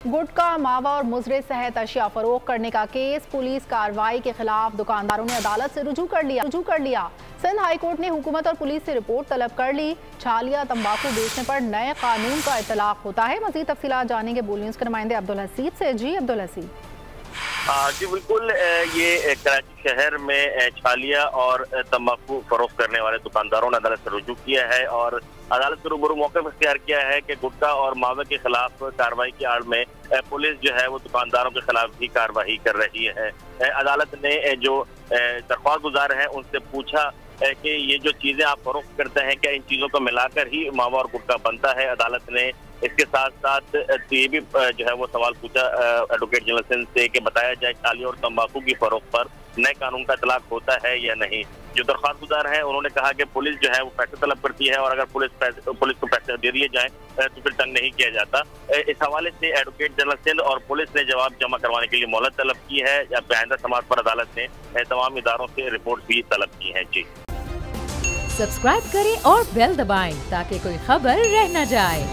गुटखा, मावा और मुजरे सहित अशिया फरोख्त करने का केस। पुलिस कार्रवाई के खिलाफ दुकानदारों ने अदालत से रुजू कर लिया। सिंध हाई कोर्ट ने हुकूमत और पुलिस से रिपोर्ट तलब कर ली। छालिया तंबाकू बेचने पर नए कानून का इतलाक होता है। मजीद तफसीलात जानेंगे बोल न्यूज़ के नुमाइंदे अब्दुल हसीद से। जी अब्दुल हसीद। जी बिल्कुल, ये कराची शहर में छालिया और तंबाकू फरोख्त करने वाले दुकानदारों ने अदालत से रुजू किया है और अदालत के रूबरू मौके पर इख्तियार किया है कि गुटखा और मावे के खिलाफ कार्रवाई की आड़ में पुलिस जो है वो दुकानदारों के खिलाफ भी कार्रवाई कर रही है। अदालत ने जो दरख्वास्त गुजार है उनसे पूछा कि ये जो चीजें आप फरोख्त करते हैं क्या इन चीजों को मिलाकर ही मावा और गुटखा बनता है। अदालत ने इसके साथ साथ ये भी जो है वो सवाल पूछा एडवोकेट जनरल सिंध से कि बताया जाए छालिया और तंबाकू की फरोख्त पर नए कानून का इतलाक होता है या नहीं। जो दरख्वास्त गुजार है उन्होंने कहा कि पुलिस जो है वो पैसे तलब करती है और अगर पुलिस को पैसे दे दिए जाएं तो फिर तंग नहीं किया जाता। इस हवाले से एडवोकेट जनरल सिंध और पुलिस ने जवाब जमा करवाने के लिए मोहलत तलब की है। आइंदा समात पर अदालत ने तमाम इदारों से रिपोर्ट भी तलब की है। जी सब्सक्राइब करें और बेल दबाएं ताकि कोई खबर रह न जाए।